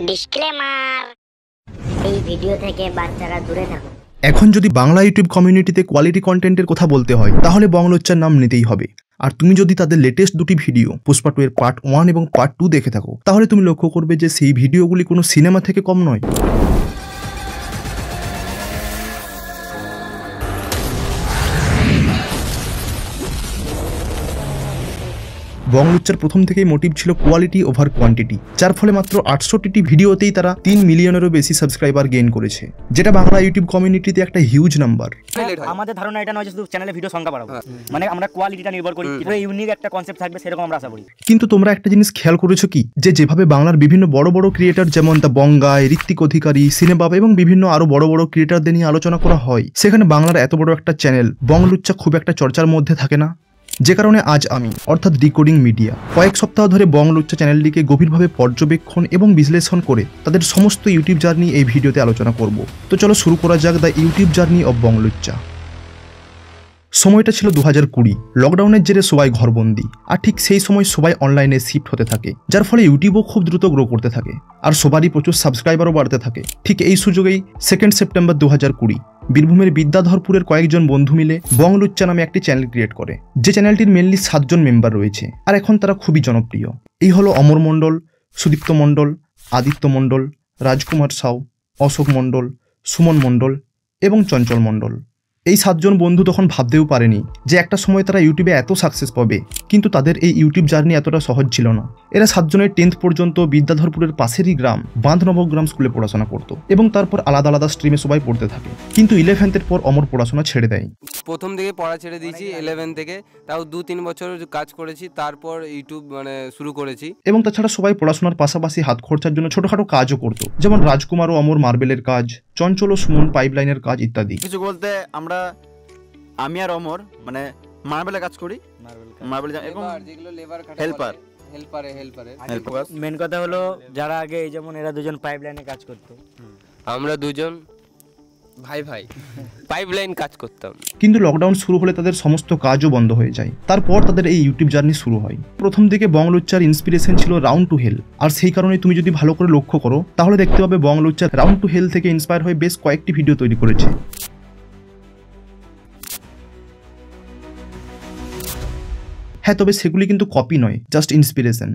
Disclaimer, এই video থেকে বাচ্চারা দূরে থাকুন। এখন যদি বাংলা ইউটিউব কমিউনিটিতে কোয়ালিটি কন্টেন্টের কথা বলতে হয় তাহলে বংলোচ্চার নাম নিতেই হবে। আর তুমি যদি তাদের লেটেস্ট দুটি ভিডিও পুষ্পা 2 এর পার্ট 1 এবং পার্ট 2 দেখে থাকো তাহলে তুমি লক্ষ্য করবে যে সেই ভিডিওগুলি কোনো সিনেমা থেকে কম নয়। বংলোচ্চার প্রথম থেকেই মোটিভ ছিল কোয়ালিটি ওভার কোয়ান্টিটি, যার ফলে মাত্র 68টি ভিডিওতেই তারা 3 মিলিয়নেরও বেশি সাবস্ক্রাইবার গেইন করেছে, যেটা বাংলা ইউটিউব কমিউনিটিতে একটা হিউজ নাম্বার। আমাদের ধারণা এটা নয় যে শুধু চ্যানেলে ভিডিও সংখ্যা বাড়াবো, মানে আমরা কোয়ালিটিটা নির্ভর করি, পুরো ইউনিক একটা কনসেপ্ট থাকবে সেরকম আমরা আশা করি। কিন্তু তোমরা একটা জিনিস খেয়াল করেছো কি, যে যেভাবে বাংলার বিভিন্ন বড় বড় ক্রিয়েটর যেমন দা বঙ্গাই, ঋত্বিক অধিকারী, সিনেবাব এবং বিভিন্ন আরো বড় বড় ক্রিয়েটরদের নিয়ে আলোচনা করা হয়, সেখানে বাংলার এত বড় একটা চ্যানেল বংলোচ্চা খুব একটা চর্চার মধ্যে থাকে না। যে কারণে আজ আমি অর্থাৎ ডিকোডিং মিডিয়া কয়েক সপ্তাহ ধরে বংলোচ্চা চ্যানেলটিকে গভীরভাবে পর্যবেক্ষণ এবং বিশ্লেষণ করে তাদের সমস্ত ইউটিউব জার্নি এই ভিডিওতে আলোচনা করব। তো চলো শুরু করা যাক দ্য ইউটিউব জার্নি অব বংলোচ্চা। সময়টা ছিল 2020, লকডাউনের জেরে সবাই ঘরবন্দি, আর ঠিক সেই সময় সবাই অনলাইনে শিফট হতে থাকে, যার ফলে ইউটিউবও খুব দ্রুত গ্রো করতে থাকে আর সবারই প্রচুর সাবস্ক্রাইবারও বাড়তে থাকে। ঠিক এই সুযোগেই 2 সেপ্টেম্বর 2020 বীরভূমের বিদ্যাধরপুরের কয়েকজন বন্ধু মিলে বংলোচ্চা নামে একটি চ্যানেল ক্রিয়েট করে, যে চ্যানেলটির মেনলি 7 জন মেম্বার রয়েছে আর এখন তারা খুবই জনপ্রিয়। এই হলো অমর মণ্ডল, সুদীপ্ত মণ্ডল, আদিত্য মণ্ডল, রাজকুমার সাউ, অশোক মণ্ডল, সুমন মণ্ডল এবং চঞ্চল মণ্ডল। এই 7 জন বন্ধু তখন ভাবতেও পারেনি যে একটা সময় তারা ইউটিউবে এত সাকসেস পাবে, কিন্তু তাদের এই ইউটিউব জার্নি এতটা সহজ ছিল না। এরা 7 জনের 10th পর্যন্ত বিদ্যাধরপুরের পাশেরই গ্রাম বাঁধনবগ্রাম স্কুলে পড়াশোনা করতো এবং তারপর আলাদা আলাদা স্ট্রিমে সবাই পড়তে থাকে। কিন্তু 11th পর অমর পড়াশোনা ছেড়ে দেয়। প্রথম থেকে পড়া ছেড়ে দিয়েছি 11 থেকে, তাও 2-3 বছর কাজ করেছি, তারপর ইউটিউব শুরু করেছি। এবং তাছাড়া সবাই পড়াশোনার পাশাপাশি হাত খরচার জন্য ছোটখাটো কাজও করতো, যেমন রাজকুমার ও অমর মার্বেলের কাজ, চঞ্চল ও সুমন পাইপলাইনের কাজ ইত্যাদি। কিছু বলতে আমি আর অমর মার্বেলের কাজ করি, মার্বেল এবং যেগুলো লেবার হেল্পার। মেন কথা হলো যারা আগে এই যেমন এরা দুজন পাইপলাইনে কাজ করতো, আমরা দুজন ভাই পাইপলাইন কাজ করতাম। কিন্তু লকডাউন শুরু হলে তাদের সমস্ত কাজও বন্ধ হয়ে যায়। তারপর তাদের এই ইউটিউব জার্নি শুরু হয়। প্রথম দিকে বংলোচ্চার ইন্সপিরেশন ছিল রাউন্ড টু হেল, আর সেই কারণে তুমি যদি ভালো করে লক্ষ্য করো তাহলে দেখতে পাবে বংলোচ্চা রাউন্ড টু হেল থেকে ইন্সপায়ার হয়ে বেশ কয়েকটি ভিডিও তৈরি করেছে। হ্যাঁ, তবে সেগুলি কিন্তু কপি নয়, জাস্ট ইন্সপিরেশন।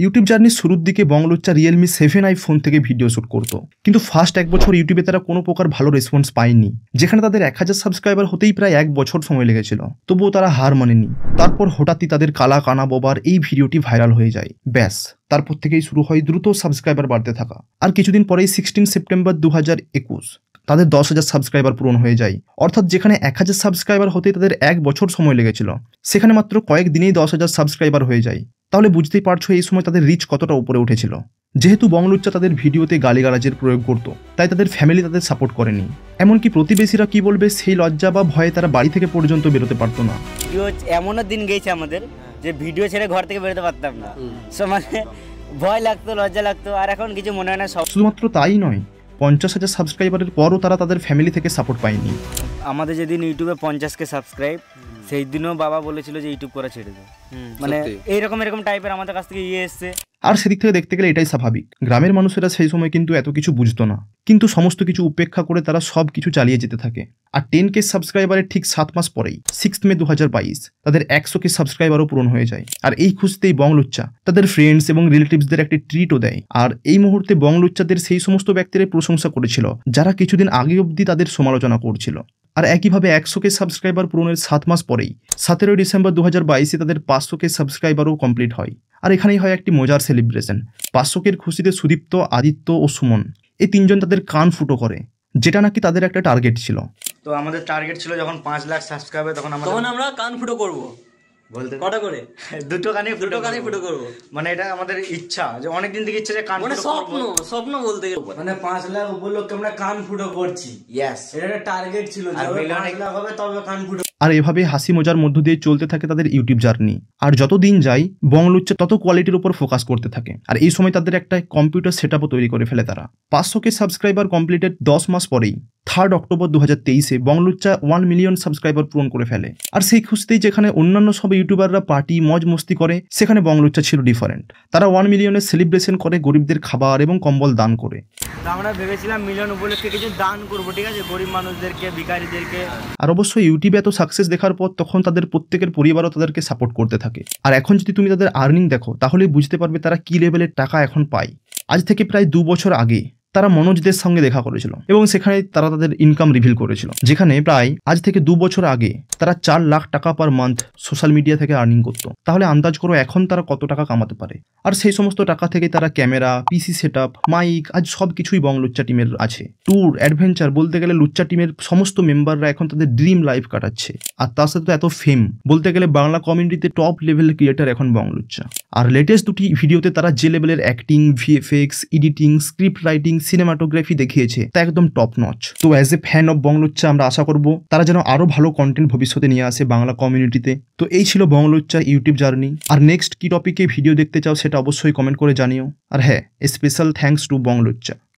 ইউটিউব জার্নির শুরুর দিকে বংলোচ্চা রিয়েলমি 7i ফোন থেকে ভিডিও শ্যুট করতো, কিন্তু ফার্স্ট 1 বছর ইউটিউবে তারা কোনো প্রকার ভালো রেসপন্স পায়নি, যেখানে তাদের 1000 সাবস্ক্রাইবার হতেই প্রায় 1 বছর সময় লেগেছিল। তবুও তারা হার মানেনি। তারপর হঠাৎই তাদের কালা কানা বোবার এই ভিডিওটি ভাইরাল হয়ে যায়। ব্যাস, তারপর থেকেই শুরু হয় দ্রুত সাবস্ক্রাইবার বাড়তে থাকা। আর কিছুদিন পরেই 16 সেপ্টেম্বর 2021 তাদের 10,000 সাবস্ক্রাইবার পূরণ হয়ে যায়। অর্থাৎ যেখানে 1000 সাবস্ক্রাইবার হতে তাদের 1 বছর সময় লেগেছিল, সেখানে মাত্র কয়েক দিনেই 10,000 সাবস্ক্রাইবার হয়ে যায়। তাহলে বুঝতেই পারছো এই সময় তাদের রিচ কতটা উপরে উঠেছিল। যেহেতু বংলোচ্চা তাদের ভিডিওতে গালিগালাজের প্রয়োগ করতো, তাই তাদের ফ্যামিলি তাদের সাপোর্ট করেনি। এমনকি প্রতিবেশীরা কি বলবে সেই লজ্জা বা ভয়ে তারা বাড়ি থেকে পর্যন্ত বেরোতে পারতো না। এমনও দিন গেছে আমাদের যে ভিডিও ছেড়ে ঘর থেকে বেরোতে পারতাম না, ভয় লাগতো, লজ্জা লাগতো। আর এখন কিছু মনে হয় না। শুধুমাত্র তাই নয়, 50,000 সাবস্ক্রাইবারের পরও তারা তাদের ফ্যামিলি থেকে সাপোর্ট পায়নি। আমাদের যেদিন ইউটিউবে 50K সাবস্ক্রাইব, সেই দিনও বাবা বলেছিল যে ইউটিউব করা ছেড়ে দেয়। এরকম টাইপের আমাদের কাছ থেকে এসছে। আর সেদিক থেকে দেখতে গেলে এটাই স্বাভাবিক। গ্রামের মানুষেরা সেই সময় কিন্তু এত কিছু বুঝতো না, কিন্তু সমস্ত কিছু উপেক্ষা করে তারা সব কিছু চালিয়ে যেতে থাকে। আর 10K সাবস্ক্রাইবারের ঠিক 7 মাস পরেই 6 মে 2022 তাদের 100K সাবস্ক্রাইবারও পূরণ হয়ে যায়। আর এই খুশিতেই বংলোচ্চা তাদের ফ্রেন্ডস এবং রিলেটিভসদের একটি ট্রিটও দেয়। আর এই মুহূর্তে বংলোচ্চাদের সেই সমস্ত ব্যক্তিরা প্রশংসা করেছিল যারা কিছুদিন আগে অবধি তাদের সমালোচনা করছিল। আর একইভাবে 100K সাবস্ক্রাইবার পূরণের 7 মাস পরেই 17 ডিসেম্বর 2022 তাদের 500K সাবস্ক্রাইবারও কমপ্লিট হয়। আর এখানেই হয় একটি মজার সেলিব্রেশন। 500Kর খুশিতে সুদীপ্ত, আদিত্য ও সুমন এই 3 জন তাদের কান ফুটো করে, যেটা নাকি তাদের একটা টার্গেট ছিল। তো আমাদের টার্গেট ছিল যখন 5 লাখ সাবস্ক্রাইবার, তখন আমরা কান ফুটো করব। বলতে কটা করে? দুটো কানে ফুটো করব। এটা আমাদের ইচ্ছা, যে অনেকদিন থেকে ইচ্ছা যে কান ফুটো করব। স্বপ্ন বলতে গেলে 5 লাখ উপলক্ষে আমরা কান ফুটো করছি। ইয়েস, এটা একটা টার্গেট ছিল যে 5 লাখ হবে তবে কান ফুটো। আর এভাবে হাসি মজার মধ্য দিয়ে চলতে থাকে তাদের ইউটিউব জার্নি। আর যত দিন যায় বংলোচ্চা তত কোয়ালিটির উপর ফোকাস করতে থাকে। আর এই সময় তাদের একটা কম্পিউটার সেটআপও তৈরি করে ফেলে তারা। 500K সাবস্ক্রাইবার কমপ্লিটেড 10 মাস পরেই 3 অক্টোবর 2023-এ বংলুচ্চা 1 মিলিয়ন সাবস্ক্রাইবার পূরণ করে ফেলে। আর সেই খুঁজতেই যেখানে অন্যান্য সব ইউটিউবাররা পার্টি মজ মস্তি করে, সেখানে বংলুচ্চা ছিল ডিফারেন্ট। তারা 1 মিলিয়নের সেলিব্রেশন করে গরিবদের খাবার এবং কম্বল দান করে। তো আমরা ভেবেছিলাম মিলন উপলক্ষে কিছু দান করবো, ঠিক আছে, গরিব মানুষদেরকে, ভিখারিদেরকে। আর অবশ্যই ইউটিউবে এত সাকসেস দেখার পর তখন তাদের প্রত্যেকের পরিবারও তাদেরকে সাপোর্ট করতে থাকে। আর এখন যদি তুমি তাদের আর্নিং দেখো তাহলেই বুঝতে পারবে তারা কি লেভেলের টাকা এখন পায়। আজ থেকে প্রায় 2 বছর আগে তারা মনোজদের সঙ্গে দেখা করেছিল এবং সেখানে তারা তাদের ইনকাম রিভিল করেছিল, যেখানে প্রায় আজ থেকে 2 বছর আগে তারা 4 লাখ টাকা পার মান্থ সোশ্যাল মিডিয়া থেকে আর্নিং করতো। তাহলে আন্দাজ করো এখন তারা কত টাকা কামাতে পারে। আর সেই সমস্ত টাকা থেকে তারা ক্যামেরা, পিসি সেটআপ, মাইক, আজ সব কিছুই বংলুচ্চা টিমের আছে। ট্যুর, অ্যাডভেঞ্চার, বলতে গেলে লুচ্চা টিমের সমস্ত মেম্বাররা এখন তাদের ড্রিম লাইফ কাটাচ্ছে। আর তার সাথে তো এত ফেম, বলতে গেলে বাংলা কমিউনিটিতে টপ লেভেল ক্রিয়েটার এখন বংলুচ্চা। আর লেটেস্ট 2টি ভিডিওতে তারা যে লেভেলের acting, VFX, editing, script writing, cinematography দেখিয়েছে তা একদম টপ নচ। তো অ্যাজ এ ফ্যান অফ বংলুচ্চা আমরা আশা করব তারা যেন আরো ভালো কন্টেন্ট ভবিষ্যতে নিয়ে আসে বাংলা কমিউনিটিতে। তো এই ছিল বংলুচ্চার ইউটিউব জার্নি। আর নেক্সট কি টপিকে ভিডিও দেখতে চাও সেটা অবশ্যই কমেন্ট করে জানিও। আর হ্যাঁ, স্পেশাল থ্যাঙ্কস টু বংলুচ্চা।